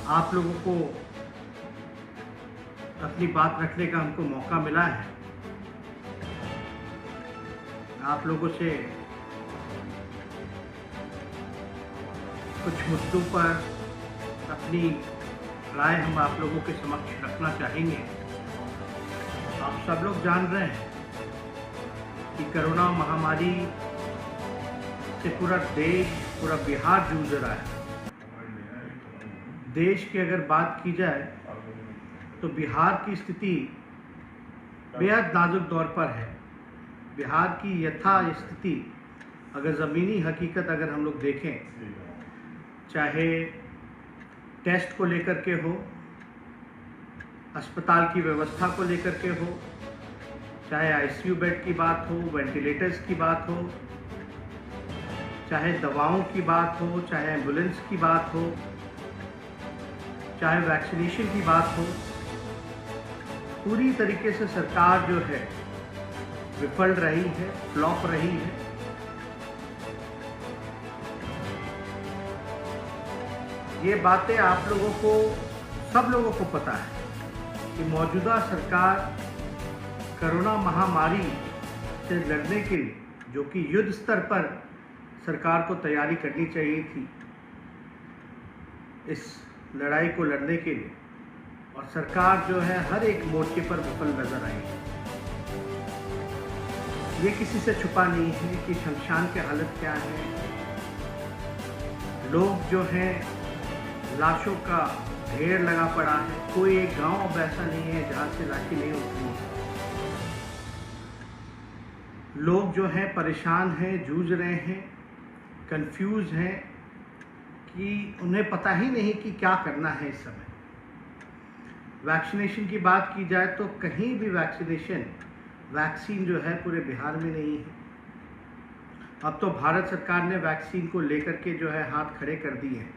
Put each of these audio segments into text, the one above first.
आप लोगों को अपनी बात रखने का हमको मौका मिला है। आप लोगों से कुछ मुद्दों पर अपनी राय हम आप लोगों के समक्ष रखना चाहेंगे। आप सब लोग जान रहे हैं कि कोरोना महामारी से पूरा देश, पूरा बिहार जूझ रहा है। देश की अगर बात की जाए तो बिहार की स्थिति बेहद नाजुक दौर पर है। बिहार की यथा स्थिति अगर ज़मीनी हकीकत अगर हम लोग देखें, चाहे टेस्ट को लेकर के हो, अस्पताल की व्यवस्था को लेकर के हो, चाहे आईसीयू बेड की बात हो, वेंटिलेटर्स की बात हो, चाहे दवाओं की बात हो, चाहे एम्बुलेंस की बात हो, चाहे वैक्सीनेशन की बात हो, पूरी तरीके से सरकार जो है विफल रही है, फ्लॉप रही है। ये बातें आप लोगों को, सब लोगों को पता है कि मौजूदा सरकार कोरोना महामारी से लड़ने के लिए, जो कि युद्ध स्तर पर सरकार को तैयारी करनी चाहिए थी इस लड़ाई को लड़ने के लिए, और सरकार जो है हर एक मोर्चे पर विफल नजर आई है। ये किसी से छुपा नहीं है कि शमशान की हालत क्या है। लोग जो हैं, लाशों का ढेर लगा पड़ा है। कोई एक गांव अब ऐसा नहीं है जहां से लाठी नहीं उठती है। लोग जो हैं परेशान हैं, जूझ रहे हैं, कंफ्यूज हैं कि उन्हें पता ही नहीं कि क्या करना है इस समय। वैक्सीनेशन की बात की जाए तो कहीं भी वैक्सीन जो है पूरे बिहार में नहीं है। अब तो भारत सरकार ने वैक्सीन को लेकर के जो है हाथ खड़े कर दिए हैं।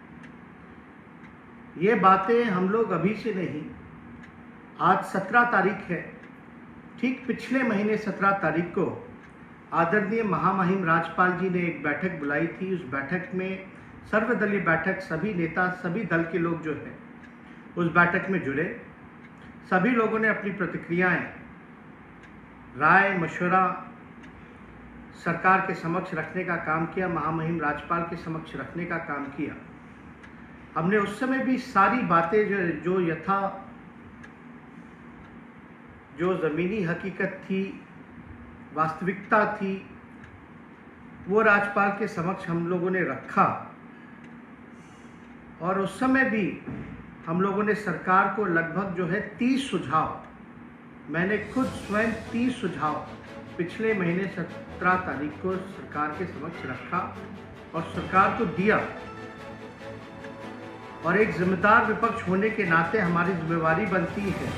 ये बातें हम लोग अभी से नहीं, आज 17 तारीख है, ठीक पिछले महीने 17 तारीख को आदरणीय महामहिम राज्यपाल जी ने एक बैठक बुलाई थी। उस बैठक में सर्वदलीय बैठक, सभी नेता, सभी दल के लोग जो है उस बैठक में जुड़े। सभी लोगों ने अपनी प्रतिक्रियाएं, राय, मशवरा सरकार के समक्ष रखने का काम किया, महामहिम राज्यपाल के समक्ष रखने का काम किया। हमने उस समय भी सारी बातें जो ज़मीनी हकीकत थी, वास्तविकता थी, वो राज्यपाल के समक्ष हम लोगों ने रखा। और उस समय भी हम लोगों ने सरकार को लगभग जो है 30 सुझाव, मैंने खुद स्वयं 30 सुझाव पिछले महीने 17 तारीख को सरकार के समक्ष रखा और सरकार को दिया। और एक जिम्मेदार विपक्ष होने के नाते हमारी जिम्मेवारी बनती है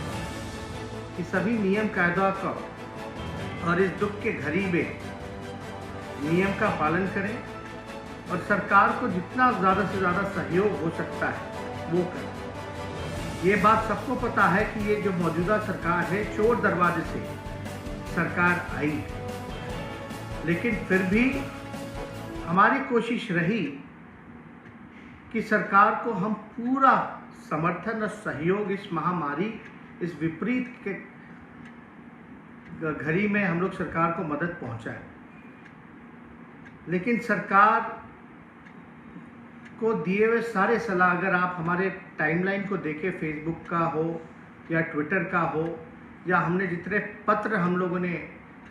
कि सभी नियम कायदा का और इस दुख के घड़ी में नियम का पालन करें और सरकार को जितना ज़्यादा से ज़्यादा सहयोग हो सकता है वो करें। ये बात सबको पता है कि ये जो मौजूदा सरकार है, चोर दरवाजे से सरकार आई है, लेकिन फिर भी हमारी कोशिश रही कि सरकार को हम पूरा समर्थन और सहयोग इस महामारी, इस विपरीत के घड़ी में हम लोग सरकार को मदद पहुंचाएं। लेकिन सरकार को दिए हुए सारे सलाह, अगर आप हमारे टाइमलाइन को देखें, फेसबुक का हो या ट्विटर का हो, या हमने जितने पत्र हम लोगों ने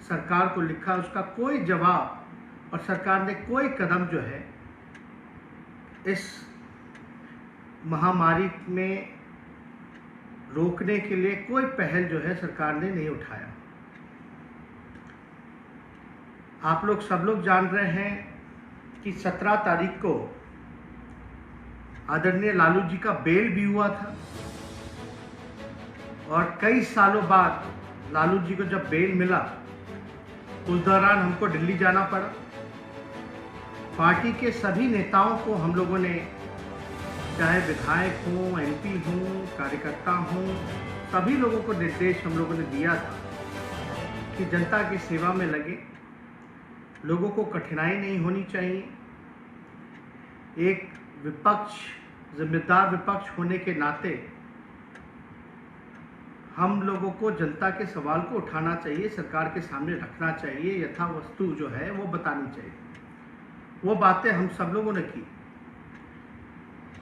सरकार को लिखा, उसका कोई जवाब और सरकार ने कोई कदम जो है इस महामारी में रोकने के लिए कोई पहल जो है सरकार ने नहीं उठाया। आप लोग सब लोग जान रहे हैं कि 17 तारीख को आदरणीय लालू जी का बेल भी हुआ था और कई सालों बाद लालू जी को जब बेल मिला, उस दौरान हमको दिल्ली जाना पड़ा। पार्टी के सभी नेताओं को हम लोगों ने, चाहे विधायक हों, एमपी हों, कार्यकर्ता हों, सभी लोगों को निर्देश हम लोगों ने दिया था कि जनता की सेवा में लगे, लोगों को कठिनाई नहीं होनी चाहिए। एक विपक्ष जिम्मेदार विपक्ष होने के नाते हम लोगों को जनता के सवाल को उठाना चाहिए, सरकार के सामने रखना चाहिए, यथा वस्तु जो है वो बतानी चाहिए। वो बातें हम सब लोगों ने की।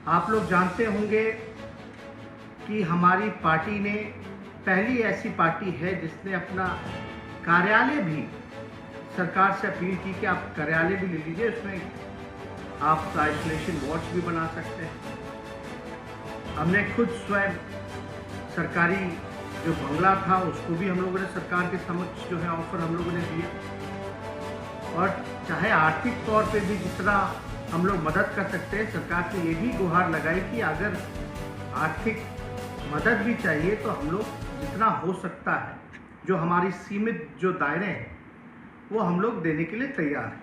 आप लोग जानते होंगे कि हमारी पार्टी ने पहली ऐसी पार्टी है जिसने अपना कार्यालय भी सरकार से अपील की कि आप कार्यालय भी ले लीजिए, उसमें आप आइसोलेशन वार्ड्स भी बना सकते हैं। हमने खुद स्वयं सरकारी जो बंगला था उसको भी हम लोगों ने सरकार के समक्ष जो है ऑफर हम लोगों ने दिया, और चाहे आर्थिक तौर पे भी जितना हम लोग मदद कर सकते हैं, सरकार से ये भी गुहार लगाई कि अगर आर्थिक मदद भी चाहिए तो हम लोग जितना हो सकता है, जो हमारी सीमित जो दायरे हैं वो हम लोग देने के लिए तैयार हैं।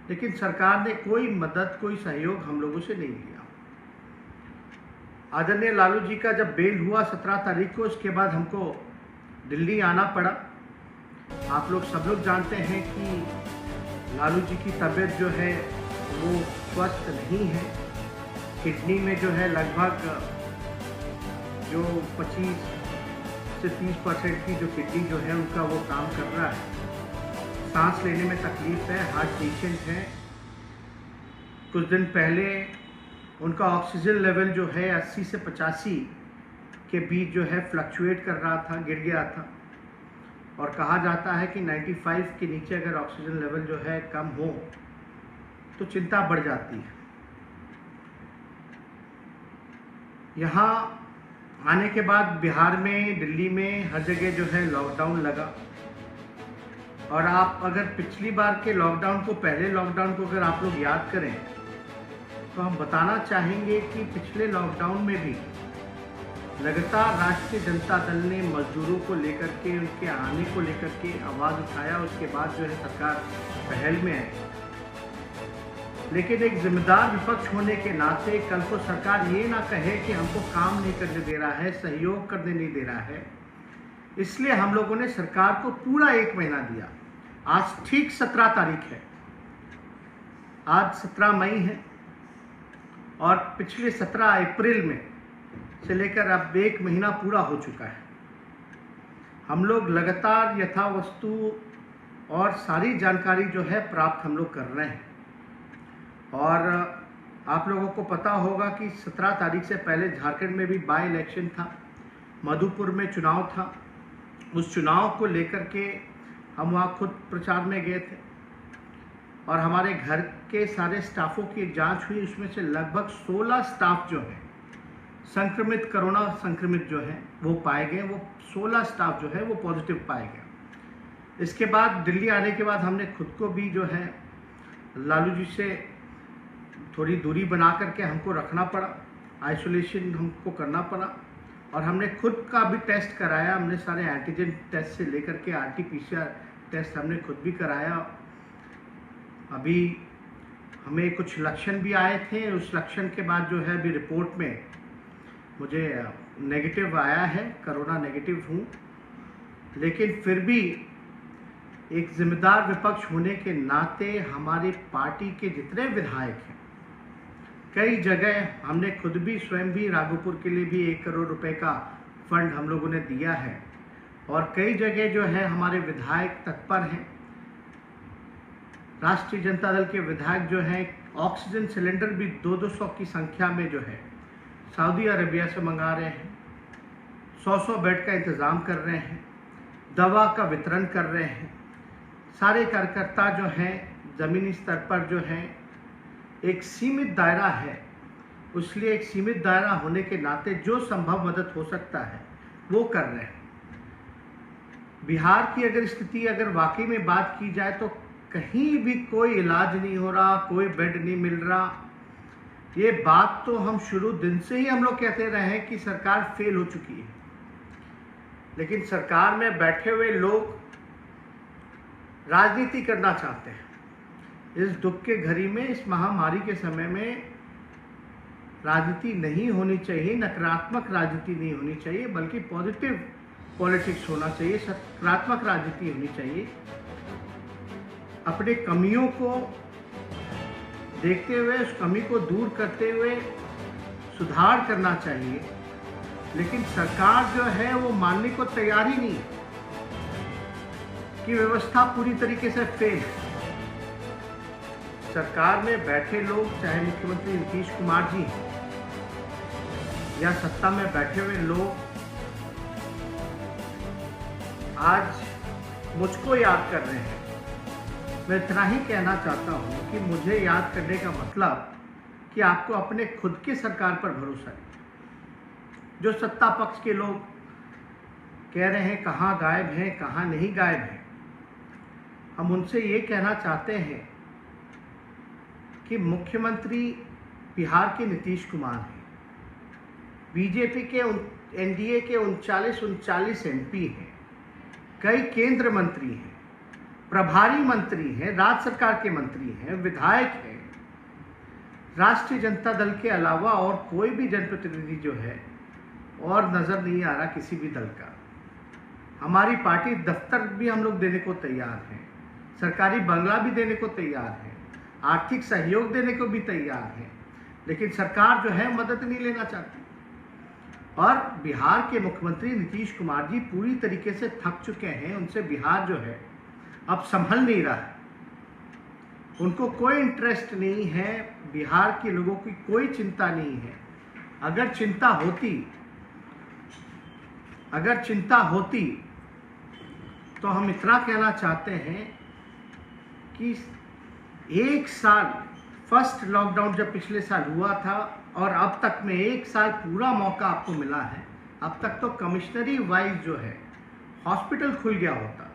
लेकिन सरकार ने कोई मदद, कोई सहयोग हम लोगों से नहीं लिया। आदरणीय लालू जी का जब बेल हुआ 17 तारीख को, उसके बाद हमको दिल्ली आना पड़ा। आप लोग सब लोग जानते हैं कि लालू जी की तबीयत जो है वो स्वस्थ नहीं है। किडनी में जो है लगभग जो 25 से 30% की जो किडनी जो है उनका वो काम कर रहा है। सांस लेने में तकलीफ है, हार्ट पेशेंट है। कुछ दिन पहले उनका ऑक्सीजन लेवल जो है 80 से 85 के बीच जो है फ्लक्चुएट कर रहा था, गिर गया था, और कहा जाता है कि 95 के नीचे अगर ऑक्सीजन लेवल जो है कम हो तो चिंता बढ़ जाती है। यहाँ आने के बाद बिहार में, दिल्ली में हर जगह जो है लॉकडाउन लगा। और आप अगर पिछली बार के लॉकडाउन को, पहले लॉकडाउन को अगर आप लोग याद करें तो हम बताना चाहेंगे कि पिछले लॉकडाउन में भी लगातार राष्ट्रीय जनता दल ने मजदूरों को लेकर के, उनके आने को लेकर के आवाज़ उठाया। उसके बाद जो है सरकार पहल में आई। लेकिन एक जिम्मेदार विपक्ष होने के नाते कल को सरकार ये ना कहे कि हमको काम नहीं करने दे रहा है, सहयोग करने नहीं दे रहा है। इसलिए हम लोगों ने सरकार को पूरा 1 महीना दिया। आज ठीक 17 तारीख है, आज 17 मई है, और पिछले 17 अप्रैल में से लेकर अब 1 महीना पूरा हो चुका है। हम लोग लगातार यथा वस्तु और सारी जानकारी जो है प्राप्त हम लोग कर रहे हैं। और आप लोगों को पता होगा कि 17 तारीख से पहले झारखंड में भी बाई इलेक्शन था, मधुपुर में चुनाव था। उस चुनाव को लेकर के हम वहाँ खुद प्रचार में गए थे, और हमारे घर के सारे स्टाफों की एक जांच हुई। उसमें से लगभग 16 स्टाफ जो है संक्रमित, कोरोना संक्रमित जो है वो पाए गए। वो 16 स्टाफ जो है वो पॉजिटिव पाए गए। इसके बाद दिल्ली आने के बाद हमने खुद को भी जो है लालू जी से थोड़ी दूरी बना करके हमको रखना पड़ा, आइसोलेशन हमको करना पड़ा, और हमने खुद का भी टेस्ट कराया। हमने सारे एंटीजन टेस्ट से लेकर के RT-PCR टेस्ट हमने खुद भी कराया। अभी हमें कुछ लक्षण भी आए थे, उस लक्षण के बाद जो है अभी रिपोर्ट में मुझे नेगेटिव आया है, कोरोना नेगेटिव हूँ। लेकिन फिर भी एक जिम्मेदार विपक्ष होने के नाते हमारी पार्टी के जितने विधायक हैं, कई जगह हमने खुद भी स्वयं भी राघोपुर के लिए भी 1 करोड़ रुपए का फंड हम लोगों ने दिया है, और कई जगह जो है हमारे विधायक तत्पर हैं। राष्ट्रीय जनता दल के विधायक जो हैं ऑक्सीजन सिलेंडर भी 200 की संख्या में जो है सऊदी अरेबिया से मंगा रहे हैं, 100 बेड का इंतज़ाम कर रहे हैं, दवा का वितरण कर रहे हैं। सारे कार्यकर्ता जो हैं ज़मीनी स्तर पर जो हैं, एक सीमित दायरा है, इसलिए एक सीमित दायरा होने के नाते जो संभव मदद हो सकता है वो कर रहे हैं। बिहार की अगर स्थिति अगर वाकई में बात की जाए तो कहीं भी कोई इलाज नहीं हो रहा, कोई बेड नहीं मिल रहा। ये बात तो हम शुरू दिन से ही हम लोग कहते रहे हैं कि सरकार फेल हो चुकी है। लेकिन सरकार में बैठे हुए लोग राजनीति करना चाहते हैं। इस दुख के घड़ी में, इस महामारी के समय में राजनीति नहीं होनी चाहिए, नकारात्मक राजनीति नहीं होनी चाहिए, बल्कि पॉजिटिव पॉलिटिक्स होना चाहिए, सकारात्मक राजनीति होनी चाहिए। अपने कमियों को देखते हुए, उस कमी को दूर करते हुए सुधार करना चाहिए, लेकिन सरकार जो है वो मानने को तैयार ही नहीं कि व्यवस्था पूरी तरीके से फेल है। सरकार में बैठे लोग, चाहे मुख्यमंत्री नीतीश कुमार जी हैं या सत्ता में बैठे हुए लोग, आज मुझको याद कर रहे हैं। मैं इतना ही कहना चाहता हूं कि मुझे याद करने का मतलब कि आपको अपने खुद के सरकार पर भरोसा है। जो सत्ता पक्ष के लोग कह रहे हैं कहाँ गायब हैं, कहाँ नहीं गायब हैं, हम उनसे ये कहना चाहते हैं कि मुख्यमंत्री बिहार के नीतीश कुमार हैं, बीजेपी के एनडीए के 39 एमपी हैं, कई केंद्र मंत्री हैं, प्रभारी मंत्री हैं, राज्य सरकार के मंत्री हैं, विधायक हैं। राष्ट्रीय जनता दल के अलावा और कोई भी जनप्रतिनिधि जो है और नज़र नहीं आ रहा किसी भी दल का। हमारी पार्टी दफ्तर भी हम लोग देने को तैयार हैं, सरकारी बंगला भी देने को तैयार है, आर्थिक सहयोग देने को भी तैयार है, लेकिन सरकार जो है मदद नहीं लेना चाहती। और बिहार के मुख्यमंत्री नीतीश कुमार जी पूरी तरीके से थक चुके हैं। उनसे बिहार जो है अब संभल नहीं रहा है। उनको कोई इंटरेस्ट नहीं है, बिहार के लोगों की कोई चिंता नहीं है। अगर चिंता होती तो हम इतना कहना चाहते हैं कि एक साल फर्स्ट लॉकडाउन जब पिछले साल हुआ था और अब तक में एक साल पूरा मौका आपको मिला है। अब तक तो कमिश्नरी वाइज जो है हॉस्पिटल खुल गया होता।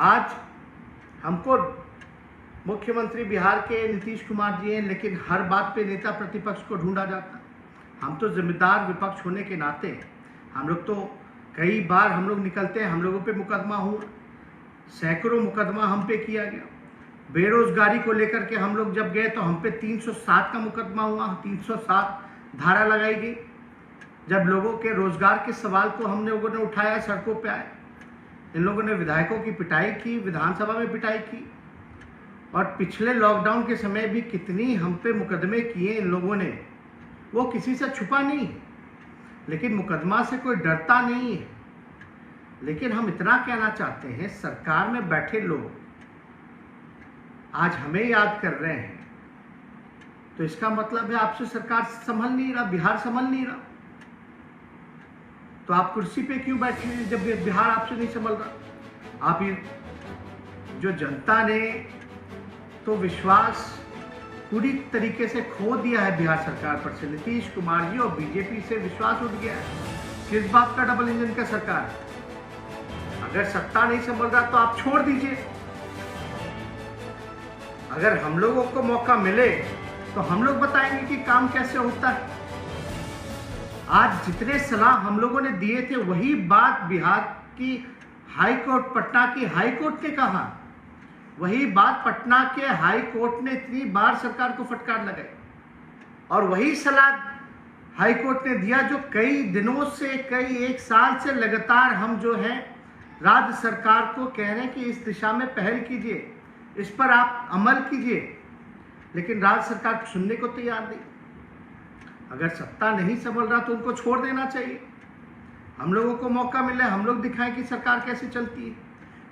आज हमको मुख्यमंत्री बिहार के नीतीश कुमार जी हैं, लेकिन हर बात पे नेता प्रतिपक्ष को ढूंढा जाता। हम तो जिम्मेदार विपक्ष होने के नाते हम लोग तो कई बार हम लोग निकलते हैं, हम लोगों पे मुकदमा हुआ, सैकड़ों मुकदमा हम पे किया गया। बेरोजगारी को लेकर के हम लोग जब गए तो हम पे 307 का मुकदमा हुआ, 307 धारा लगाई गई। जब लोगों के रोजगार के सवाल को हम लोगों ने उठाया, सड़कों पे आए, इन लोगों ने विधायकों की पिटाई की, विधानसभा में पिटाई की। और पिछले लॉकडाउन के समय भी कितनी हम पे मुकदमे किए इन लोगों ने, वो किसी से छुपा नहीं है। लेकिन मुकदमा से कोई डरता नहीं है। लेकिन हम इतना कहना चाहते हैं, सरकार में बैठे लोग आज हमें याद कर रहे हैं, तो इसका मतलब है आपसे सरकार संभल नहीं रहा, बिहार संभल नहीं रहा। तो आप कुर्सी पे क्यों बैठे हैं जब बिहार आपसे नहीं संभल रहा? आप ये जो जनता ने तो विश्वास पूरी तरीके से खो दिया है बिहार सरकार पर से। नीतीश कुमार जी और बीजेपी से विश्वास उठ गया है। किस बात का डबल इंजन का सरकार? अगर सत्ता नहीं संभल रहा तो आप छोड़ दीजिए। अगर हम लोगों को मौका मिले तो हम लोग बताएंगे कि काम कैसे होता है। आज जितने सलाह हम लोगों ने दिए थे वही बात बिहार की हाई कोर्ट, पटना की हाई कोर्ट ने कहा। वही बात पटना के हाई कोर्ट ने इतनी बार सरकार को फटकार लगाई, और वही सलाह हाई कोर्ट ने दिया जो कई दिनों से, कई एक साल से लगातार हम जो है राज्य सरकार को कह रहे हैं कि इस दिशा में पहल कीजिए, इस पर आप अमल कीजिए। लेकिन राज्य सरकार सुनने को तैयार नहीं। अगर सत्ता नहीं संभल रहा तो उनको छोड़ देना चाहिए। हम लोगों को मौका मिले, हम लोग दिखाएं कि सरकार कैसे चलती है,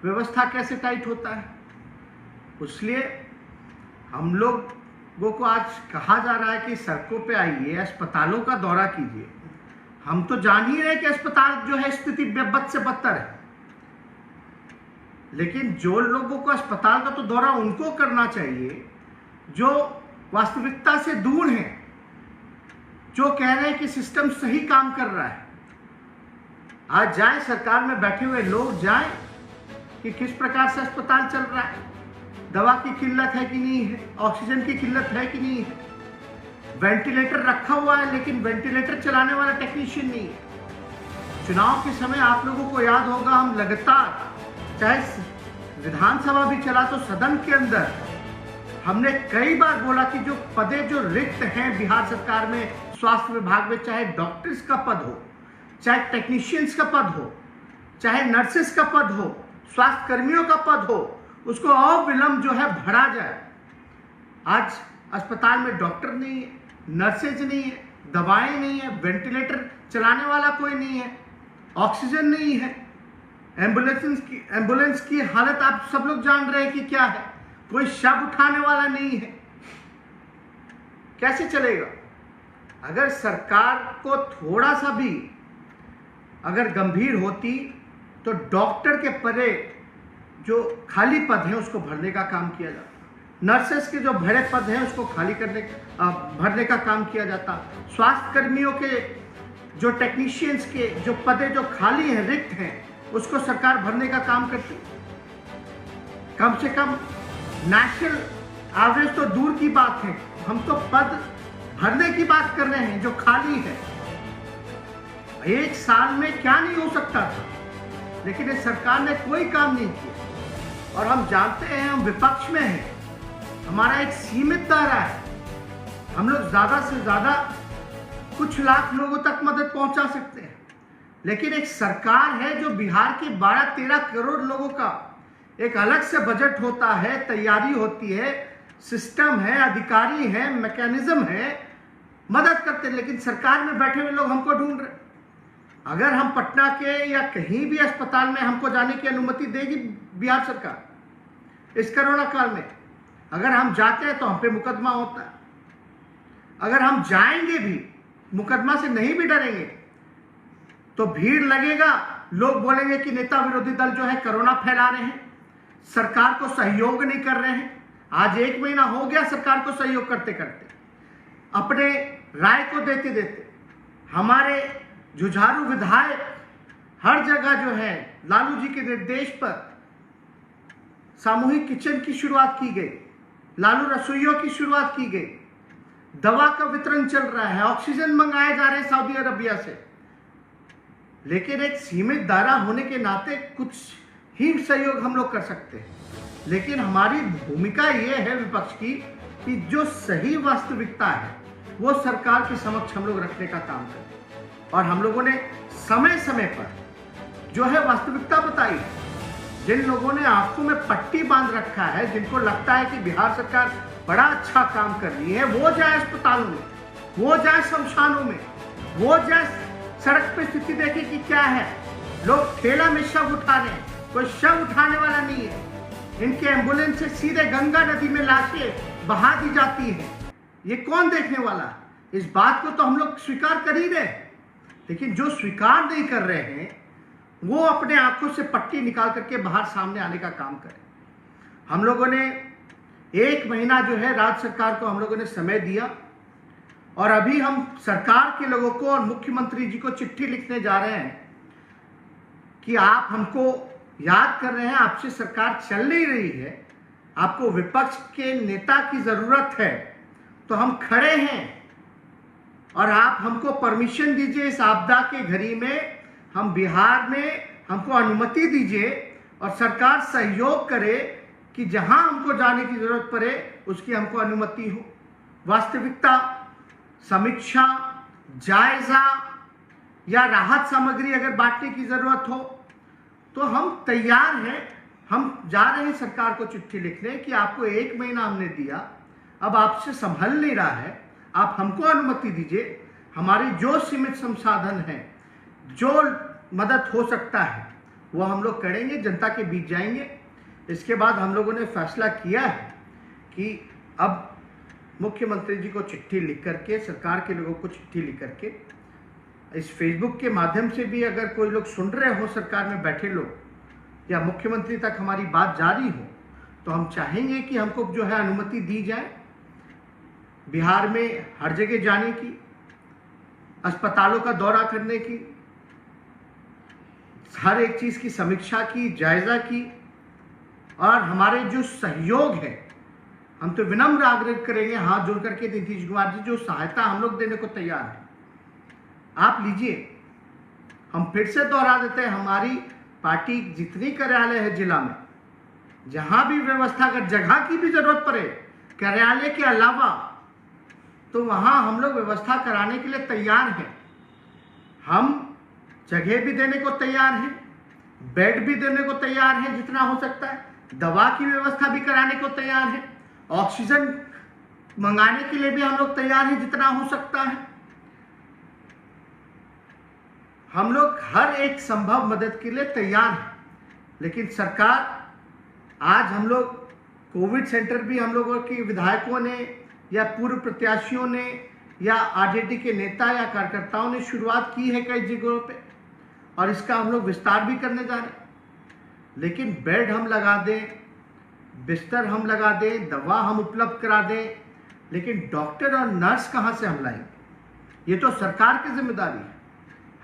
व्यवस्था कैसे टाइट होता है। इसलिए हम लोगों को आज कहा जा रहा है कि सड़कों पे आइए, अस्पतालों का दौरा कीजिए। हम तो जान ही रहे कि अस्पताल जो है स्थिति बद से बदतर है, लेकिन जो लोगों को अस्पताल का तो दौरा उनको करना चाहिए जो वास्तविकता से दूर हैं, जो कह रहे हैं कि सिस्टम सही काम कर रहा है। आज जाएं, सरकार में बैठे हुए लोग जाएं कि किस प्रकार से अस्पताल चल रहा है, दवा की किल्लत है कि नहीं है, ऑक्सीजन की किल्लत है कि नहीं है, वेंटिलेटर रखा हुआ है लेकिन वेंटिलेटर चलाने वाला टेक्नीशियन नहीं है। चुनाव के समय आप लोगों को याद होगा, हम लगातार, चाहे विधानसभा भी चला तो सदन के अंदर हमने कई बार बोला कि जो पदे जो रिक्त हैं बिहार सरकार में, स्वास्थ्य विभाग में, चाहे डॉक्टर्स का पद हो, चाहे टेक्नीशियंस का पद हो, चाहे नर्सेस का पद हो, स्वास्थ्य कर्मियों का पद हो, उसको अविलंब जो है भरा जाए। आज अस्पताल में डॉक्टर नहीं है, नर्सेज नहीं है, दवाएं नहीं है, वेंटिलेटर चलाने वाला कोई नहीं है, ऑक्सीजन नहीं है, एम्बुलेंस की हालत आप सब लोग जान रहे हैं कि क्या है, कोई शव उठाने वाला नहीं है। कैसे चलेगा? अगर सरकार को थोड़ा सा भी अगर गंभीर होती तो डॉक्टर के परे जो खाली पद हैं उसको भरने का काम किया जाता, नर्सेस के जो भरे पद हैं उसको भरने का काम किया जाता, स्वास्थ्य कर्मियों के जो टेक्नीशियंस के जो पदे जो खाली हैं, रिक्त हैं, उसको सरकार भरने का काम करती। कम से कम नेशनल एवरेज तो दूर की बात है, हम तो पद भरने की बात कर रहे हैं जो खाली है। एक साल में क्या नहीं हो सकता था, लेकिन इस सरकार ने कोई काम नहीं किया। और हम जानते हैं हम विपक्ष में हैं, हमारा एक सीमित दायरा है, हम लोग ज्यादा से ज्यादा कुछ लाख लोगों तक मदद पहुंचा सकते हैं, लेकिन एक सरकार है जो बिहार के 12-13 करोड़ लोगों का एक अलग से बजट होता है, तैयारी होती है, सिस्टम है, अधिकारी है, मैकेनिज्म है, मदद करते हैं, लेकिन सरकार में बैठे हुए लोग हमको ढूंढ रहे। अगर हम पटना के या कहीं भी अस्पताल में हमको जाने की अनुमति देगी बिहार सरकार इस कोरोना काल में, अगर हम जाते हैं तो हम पे मुकदमा होता है। अगर हम जाएंगे भी, मुकदमा से नहीं भी डरेंगे, तो भीड़ लगेगा, लोग बोलेंगे कि नेता विरोधी दल जो है कोरोना फैला रहे हैं, सरकार को सहयोग नहीं कर रहे हैं। आज 1 महीना हो गया सरकार को सहयोग करते करते, अपने राय को देते देते। हमारे जुझारू विधायक हर जगह जो है लालू जी के निर्देश पर सामूहिक किचन की शुरुआत की गई, लालू रसोइयों की शुरुआत की गई, दवा का वितरण चल रहा है, ऑक्सीजन मंगाए जा रहे हैं सऊदी अरबिया से। लेकिन एक सीमित दायरा होने के नाते कुछ ही सहयोग हम लोग कर सकते हैं, लेकिन हमारी भूमिका यह है विपक्ष की कि जो सही वास्तविकता है वो सरकार के समक्ष हम लोग रखने का काम करें। और हम लोगों ने समय समय पर जो है वास्तविकता बताई। जिन लोगों ने आंखों में पट्टी बांध रखा है, जिनको लगता है कि बिहार सरकार बड़ा अच्छा काम कर रही है, वो जाए अस्पतालों में, वो जाए शमशानों में, वो जाए सड़क पे स्थिति देखे कि क्या है। लोग ठेला में शव उठा रहे हैं, कोई शव उठाने वाला नहीं है। इनके एम्बुलेंस से सीधे गंगा नदी में लाशें बहा दी जाती है। ये कौन देखने वाला है? इस बात को तो हम लोग स्वीकार कर ही रहे, लेकिन जो स्वीकार नहीं कर रहे हैं वो अपने आंखों से पट्टी निकाल करके बाहर सामने आने का काम करें। हम लोगों ने 1 महीना जो है राज्य सरकार को हम लोगों ने समय दिया, और अभी हम सरकार के लोगों को और मुख्यमंत्री जी को चिट्ठी लिखने जा रहे हैं कि आप हमको याद कर रहे हैं, आपसे सरकार चल नहीं रही है, आपको विपक्ष के नेता की जरूरत है, तो हम खड़े हैं और आप हमको परमिशन दीजिए इस आपदा के घड़ी में, हम बिहार में हमको अनुमति दीजिए और सरकार सहयोग करे कि जहां हमको जाने की जरूरत पड़े उसकी हमको अनुमति हो। वास्तविकता, समीक्षा, जायजा या राहत सामग्री अगर बांटने की जरूरत हो तो हम तैयार हैं। हम जा रहे हैं सरकार को चिट्ठी लिखने कि आपको 1 महीना हमने दिया, अब आपसे संभल नहीं रहा है, आप हमको अनुमति दीजिए। हमारी जो सीमित संसाधन है, जो मदद हो सकता है वो हम लोग करेंगे, जनता के बीच जाएंगे। इसके बाद हम लोगों ने फैसला किया है कि अब मुख्यमंत्री जी को चिट्ठी लिख करके, सरकार के लोगों को चिट्ठी लिख करके, इस फेसबुक के माध्यम से भी अगर कोई लोग सुन रहे हो, सरकार में बैठे लोग, या मुख्यमंत्री तक हमारी बात जारी हो, तो हम चाहेंगे कि हमको जो है अनुमति दी जाए बिहार में हर जगह जाने की, अस्पतालों का दौरा करने की, हर एक चीज की समीक्षा की, जायजा की। और हमारे जो सहयोग है, हम तो विनम्र आग्रह करेंगे हाथ जोड़ करके नीतीश कुमार जी, जो सहायता हम लोग देने को तैयार हैं आप लीजिए। हम फिर से दोहरा देते हैं, हमारी पार्टी जितनी कार्यालय है जिला में, जहां भी व्यवस्था, अगर जगह की भी जरूरत पड़े कार्यालय के अलावा, तो वहां हम लोग व्यवस्था कराने के लिए तैयार हैं। हम जगह भी देने को तैयार हैं, बेड भी देने को तैयार हैं जितना हो सकता है, दवा की व्यवस्था भी कराने को तैयार है, ऑक्सीजन मंगाने के लिए भी हम लोग तैयार हैं जितना हो सकता है। हम लोग हर एक संभव मदद के लिए तैयार हैं, लेकिन सरकार, आज हम लोग कोविड सेंटर भी हम लोगों के विधायकों ने या पूर्व प्रत्याशियों ने या आरजेडी के नेता या कार्यकर्ताओं ने शुरुआत की है कई जगहों पे, और इसका हम लोग विस्तार भी करने जा रहे हैं। लेकिन बेड हम लगा दें, बिस्तर हम लगा दें, दवा हम उपलब्ध करा दें, लेकिन डॉक्टर और नर्स कहाँ से हम लाएंगे? ये तो सरकार की जिम्मेदारी है।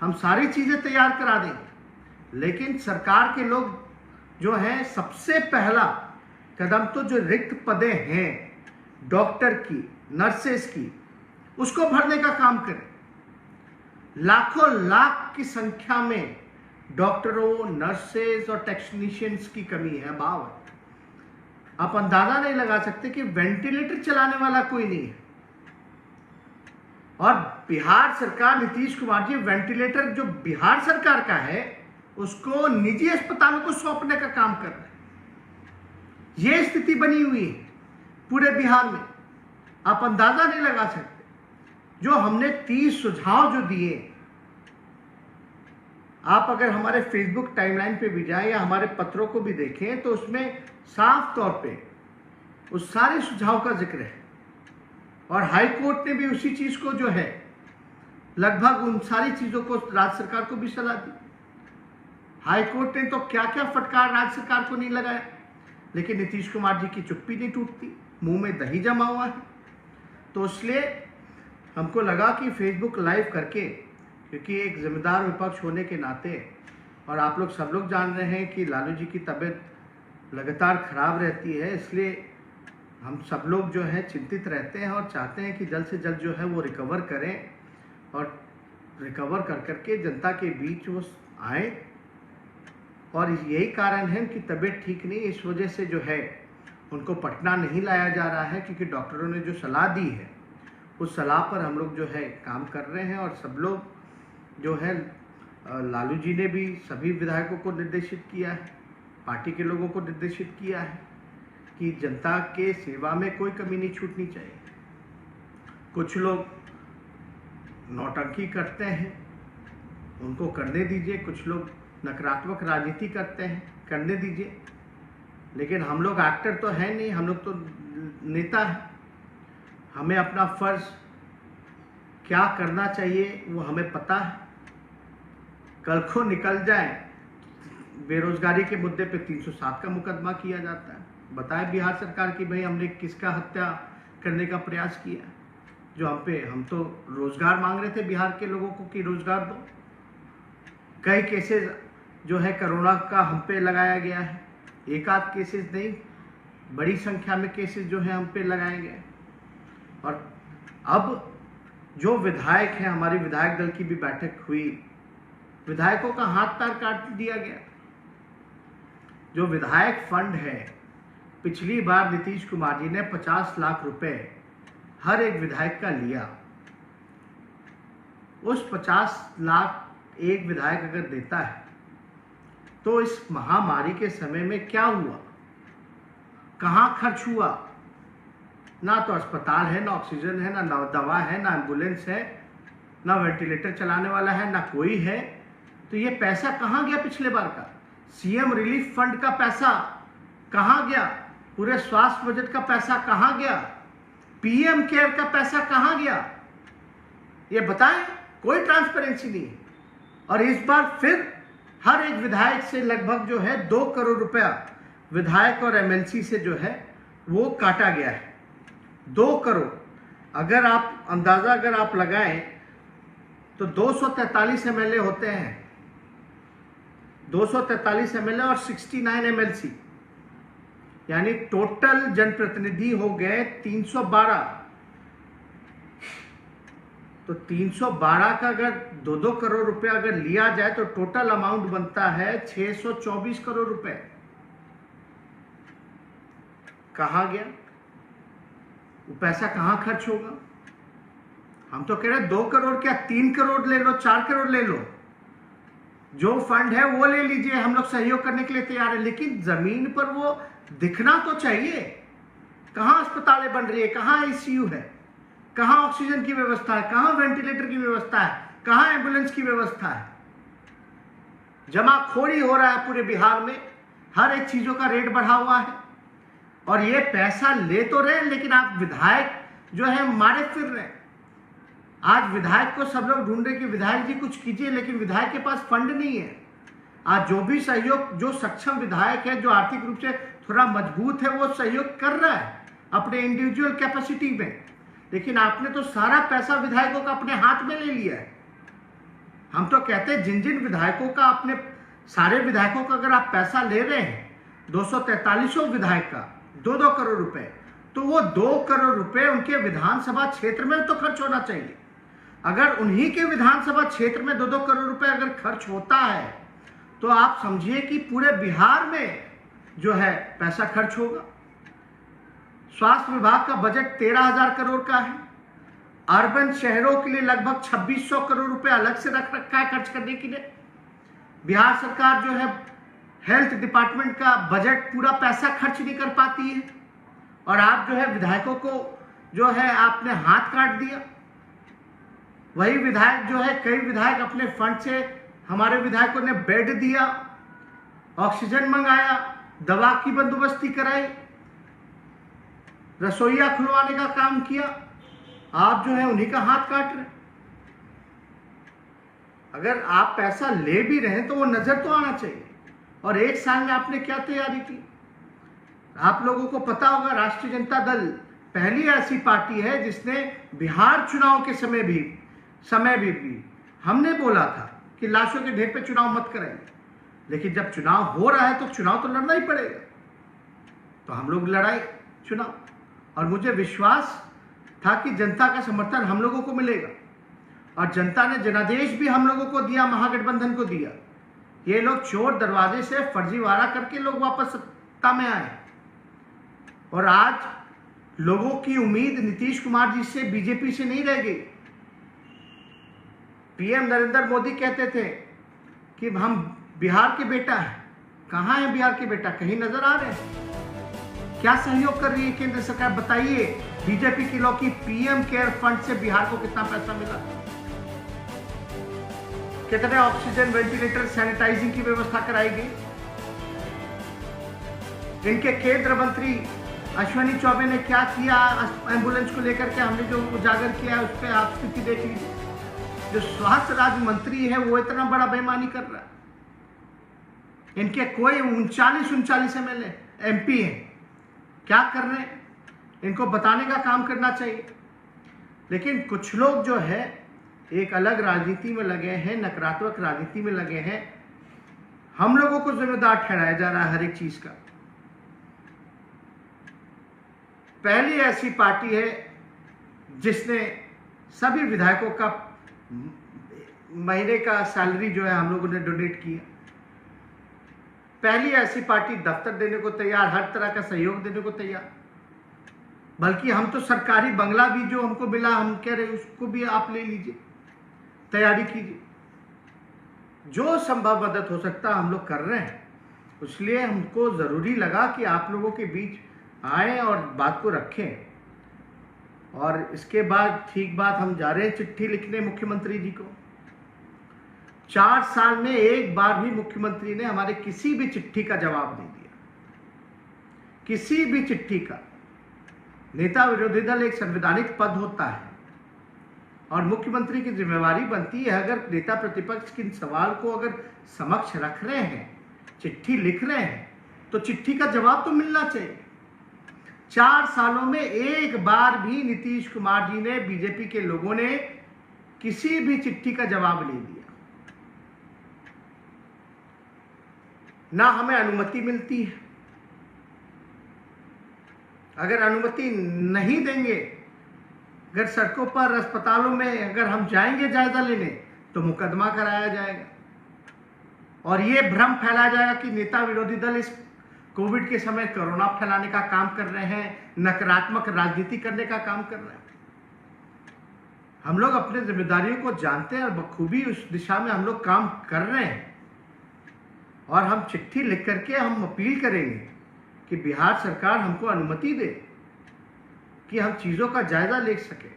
हम सारी चीज़ें तैयार करा देंगे, लेकिन सरकार के लोग जो हैं, सबसे पहला कदम तो जो रिक्त पदें हैं डॉक्टर की, नर्सेस की, उसको भरने का काम करें। लाखों लाख की संख्या में डॉक्टरों, नर्सेस और टेक्नीशियंस की कमी है, अभाव है। आप अंदाजा नहीं लगा सकते कि वेंटिलेटर चलाने वाला कोई नहीं है। और बिहार सरकार, नीतीश कुमार जी, वेंटिलेटर जो बिहार सरकार का है उसको निजी अस्पतालों को सौंपने का काम कर रहे हैं। यह स्थिति बनी हुई है पूरे बिहार में, आप अंदाजा नहीं लगा सकते। जो हमने 30 सुझाव जो दिए, आप अगर हमारे फेसबुक टाइमलाइन पे भी जाएं या हमारे पत्रों को भी देखें तो उसमें साफ तौर पे उस सारे सुझाव का जिक्र है। और हाई कोर्ट ने भी उसी चीज को जो है, लगभग उन सारी चीजों को राज्य सरकार को भी सलाह दी। हाई कोर्ट ने तो क्या क्या फटकार राज्य सरकार को नहीं लगाया, लेकिन नीतीश कुमार जी की चुप्पी नहीं टूटती, मुंह में दही जमा हुआ है। तो इसलिए हमको लगा कि फेसबुक लाइव करके, क्योंकि एक जिम्मेदार विपक्ष होने के नाते, और आप लोग सब लोग जान रहे हैं कि लालू जी की तबीयत लगातार खराब रहती है, इसलिए हम सब लोग जो है चिंतित रहते हैं और चाहते हैं कि जल्द से जल्द जो है वो रिकवर करें, और रिकवर कर करके जनता के बीच वो आए। और यही कारण है कि तबीयत ठीक नहीं, इस वजह से जो है उनको पटना नहीं लाया जा रहा है, क्योंकि डॉक्टरों ने जो सलाह दी है उस सलाह पर हम लोग जो है काम कर रहे हैं। और सब लोग जो है, लालू जी ने भी सभी विधायकों को निर्देशित किया है, पार्टी के लोगों को निर्देशित किया है कि जनता के सेवा में कोई कमी नहीं छूटनी चाहिए। कुछ लोग नौटंकी करते हैं, उनको करने दीजिए। कुछ लोग नकारात्मक राजनीति करते हैं, करने दीजिए। लेकिन हम लोग एक्टर तो है नहीं, हम लोग तो नेता हैं। हमें अपना फर्ज क्या करना चाहिए वो हमें पता है। कल को निकल जाए, बेरोजगारी के मुद्दे पे 307 का मुकदमा किया जाता है। बताए बिहार सरकार की भाई हमने किसका हत्या करने का प्रयास किया, जो हम तो रोजगार मांग रहे थे बिहार के लोगों को कि रोजगार दो। कई केसेस जो है कोरोना का हम पे लगाया गया है, एक आध केसेस नहीं, बड़ी संख्या में केसेस जो है हम पे लगाए गए। और अब जो विधायक हैं, हमारी विधायक दल की भी बैठक हुई, विधायकों का हाथ पैर काट दिया गया। जो विधायक फंड है, पिछली बार नीतीश कुमार जी ने 50 लाख रुपए हर एक विधायक का लिया। उस 50 लाख एक विधायक अगर देता है तो इस महामारी के समय में क्या हुआ, कहां खर्च हुआ? ना तो अस्पताल है, ना ऑक्सीजन है, ना दवा है, ना एम्बुलेंस है, ना वेंटिलेटर चलाने वाला है, ना कोई है। तो ये पैसा कहां गया? पिछले बार का सीएम रिलीफ फंड का पैसा कहां गया? पूरे स्वास्थ्य बजट का पैसा कहां गया? पीएम केयर का पैसा कहां गया? ये बताएं, कोई ट्रांसपेरेंसी नहीं है। और इस बार फिर हर एक विधायक से लगभग जो है 2 करोड़ रुपया विधायक और एमएलसी से जो है वो काटा गया है। 2 करोड़, अगर आप अंदाजा लगाएं तो 243 एमएलए होते हैं, 243 एमएलए और 69 एमएलसी, यानी टोटल जनप्रतिनिधि हो गए 312। तो 312 का अगर 2-2 करोड़ रुपया अगर लिया जाए तो टोटल अमाउंट बनता है 624 करोड़ रुपए। कहां गया वो पैसा? कहां खर्च होगा? हम तो कह रहे हैं 2 करोड़ क्या 3 करोड़ ले लो, 4 करोड़ ले लो, जो फंड है वो ले लीजिए, हम लोग सहयोग करने के लिए तैयार है। लेकिन जमीन पर वो दिखना तो चाहिए। कहां अस्पतालें बन रही है, कहां आईसीयू है, कहां ऑक्सीजन की व्यवस्था है, कहां वेंटिलेटर की व्यवस्था है, कहां एम्बुलेंस की व्यवस्था है? जमाखोरी हो रहा है पूरे बिहार में, हर एक चीजों का रेट बढ़ा हुआ है। और ये पैसा ले तो रहे हैं, लेकिन आप विधायक जो है मारे फिर रहे हैं। आज विधायक को सब लोग ढूंढ रहे कि विधायक जी कुछ कीजिए, लेकिन विधायक के पास फंड नहीं है। आज जो भी सहयोग, जो सक्षम विधायक है, जो आर्थिक रूप से थोड़ा मजबूत है, वो सहयोग कर रहा है अपने इंडिविजुअल कैपेसिटी में, लेकिन आपने तो सारा पैसा विधायकों का अपने हाथ में ले लिया है। हम तो कहते हैं जिन जिन विधायकों का, अपने सारे विधायकों का अगर आप पैसा ले रहे हैं, 243 विधायक का 2-2 करोड़ रुपए, तो वो 2 करोड़ रुपए उनके विधानसभा क्षेत्र में तो खर्च होना चाहिए। अगर उन्हीं के विधानसभा क्षेत्र में 2-2 करोड़ रुपए अगर खर्च होता है, तो आप समझिए कि पूरे बिहार में जो है पैसा खर्च होगा। स्वास्थ्य विभाग का बजट 13,000 करोड़ का है। अर्बन शहरों के लिए लगभग 2600 करोड़ रुपए अलग से रख रखा है खर्च करने के लिए। बिहार सरकार जो है हेल्थ डिपार्टमेंट का बजट पूरा पैसा खर्च नहीं कर पाती है, और आप जो है विधायकों को जो है आपने हाथ काट दिया। वही विधायक जो है, कई विधायक अपने फंड से, हमारे विधायकों ने बेड दिया, ऑक्सीजन मंगाया, दवा की बंदोबस्ती कराई, रसोईया खुलवाने का काम किया। आप जो है उन्हीं का हाथ काट रहे। अगर आप पैसा ले भी रहे हैं तो वो नजर तो आना चाहिए। और एक साल में आपने क्या तैयारी की? आप लोगों को पता होगा, राष्ट्रीय जनता दल पहली ऐसी पार्टी है जिसने बिहार चुनाव के समय भी हमने बोला था कि लाशों के ढेर पे चुनाव मत कराइए, लेकिन जब चुनाव हो रहा है तो चुनाव तो लड़ना ही पड़ेगा। तो हम लोग लड़ाई चुनाव, और मुझे विश्वास था कि जनता का समर्थन हम लोगों को मिलेगा, और जनता ने जनादेश भी हम लोगों को दिया, महागठबंधन को दिया। ये लोग चोर दरवाजे से फर्जीवाड़ा करके लोग वापस सत्ता में आए, और आज लोगों की उम्मीद नीतीश कुमार जी से, बीजेपी से नहीं रह गई। पीएम नरेंद्र मोदी कहते थे कि हम बिहार के बेटा हैं। कहाँ है बिहार के बेटा? कहीं नजर आ रहे हैं? क्या सहयोग कर रही है केंद्र सरकार? बताइए। बीजेपी के लोग की पीएम केयर फंड से बिहार को कितना पैसा मिला, कितने ऑक्सीजन, वेंटिलेटर, सैनिटाइजिंग की व्यवस्था कराई गई। इनके केंद्र मंत्री अश्विनी चौबे ने क्या किया एम्बुलेंस को लेकर के, हमने जो उजागर किया उस पर आप स्थिति देख लीजिए। जो स्वास्थ्य राज्य मंत्री है वो इतना बड़ा बेईमानी कर रहा है। इनके कोई 39 एमएलए एमपी हैं, क्या कर रहे हैं इनको बताने का काम करना चाहिए। लेकिन कुछ लोग जो है एक अलग राजनीति में लगे हैं, नकारात्मक राजनीति में लगे हैं। हम लोगों को जिम्मेदार ठहराया जा रहा है हर एक चीज का। पहली ऐसी पार्टी है जिसने सभी विधायकों का महीने का सैलरी जो है हम लोगों ने डोनेट किया। पहली ऐसी पार्टी दफ्तर देने को तैयार, हर तरह का सहयोग देने को तैयार। बल्कि हम तो सरकारी बंगला भी जो हमको मिला, हम कह रहे उसको भी आप ले लीजिए, तैयारी कीजिए। जो संभव मदद हो सकता हम लोग कर रहे हैं। इसलिए हमको जरूरी लगा कि आप लोगों के बीच आए और बात को रखें। और इसके बाद ठीक बात, हम जा रहे हैं चिट्ठी लिखने मुख्यमंत्री जी को। 4 साल में एक बार भी मुख्यमंत्री ने हमारे किसी भी चिट्ठी का जवाब नहीं दिया, किसी भी चिट्ठी का। नेता विरोधी दल एक संवैधानिक पद होता है और मुख्यमंत्री की जिम्मेवारी बनती है, अगर नेता प्रतिपक्ष के सवाल को अगर समक्ष रख रहे हैं, चिट्ठी लिख रहे हैं, तो चिट्ठी का जवाब तो मिलना चाहिए। 4 सालों में एक बार भी नीतीश कुमार जी ने, बीजेपी के लोगों ने किसी भी चिट्ठी का जवाब नहीं दिया। ना हमें अनुमति मिलती है। अगर अनुमति नहीं देंगे, अगर सड़कों पर, अस्पतालों में अगर हम जाएंगे जायजा लेने, तो मुकदमा कराया जाएगा और ये भ्रम फैलाया जाएगा कि नेता विरोधी दल इस कोविड के समय कोरोना फैलाने का काम कर रहे हैं, नकारात्मक राजनीति करने का काम कर रहे हैं। हम लोग अपने जिम्मेदारियों को जानते हैं और बखूबी उस दिशा में हम लोग काम कर रहे हैं। और हम चिट्ठी लिख करके हम अपील करेंगे कि बिहार सरकार हमको अनुमति दे कि हम चीजों का जायजा ले सके,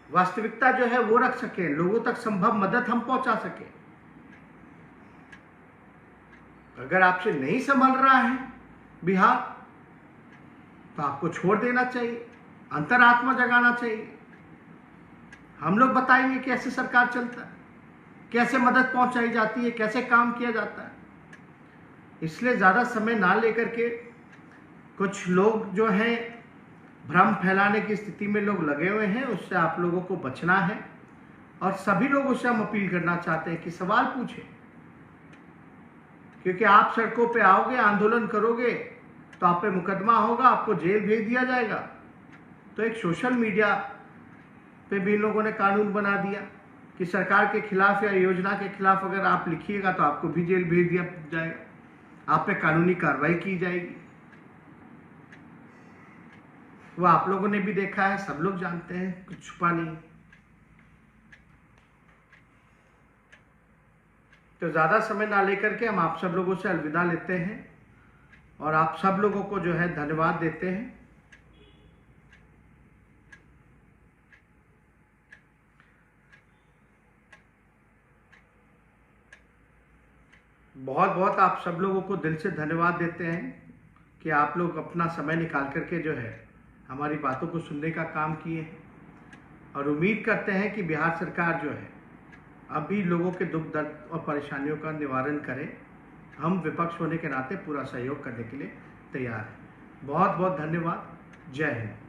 वास्तविकता जो है वो रख सके, लोगों तक संभव मदद हम पहुंचा सके। अगर आपसे नहीं संभल रहा है बिहार तो आपको छोड़ देना चाहिए, अंतरात्मा जगाना चाहिए। हम लोग बताएंगे कैसे सरकार चलता है, कैसे मदद पहुंचाई जाती है, कैसे काम किया जाता है। इसलिए ज़्यादा समय ना लेकर के कुछ लोग जो हैं भ्रम फैलाने की स्थिति में लोग लगे हुए हैं, उससे आप लोगों को बचना है। और सभी लोगों से हम अपील करना चाहते हैं कि सवाल पूछें, क्योंकि आप सड़कों पे आओगे, आंदोलन करोगे तो आप पे मुकदमा होगा, आपको जेल भेज दिया जाएगा। तो एक सोशल मीडिया पे भी इन लोगों ने कानून बना दिया कि सरकार के खिलाफ या योजना के खिलाफ अगर आप लिखिएगा तो आपको भी जेल भेज दिया जाएगा, आप पे कानूनी कार्रवाई की जाएगी। वो आप लोगों ने भी देखा है, सब लोग जानते हैं, कुछ छुपा नहीं। तो ज़्यादा समय ना लेकर के हम आप सब लोगों से अलविदा लेते हैं और आप सब लोगों को जो है धन्यवाद देते हैं। बहुत बहुत आप सब लोगों को दिल से धन्यवाद देते हैं कि आप लोग अपना समय निकाल करके जो है हमारी बातों को सुनने का काम किए हैं। और उम्मीद करते हैं कि बिहार सरकार जो है अभी लोगों के दुख दर्द और परेशानियों का निवारण करे। हम विपक्ष होने के नाते पूरा सहयोग करने के लिए तैयार हैं। बहुत बहुत धन्यवाद। जय हिंद।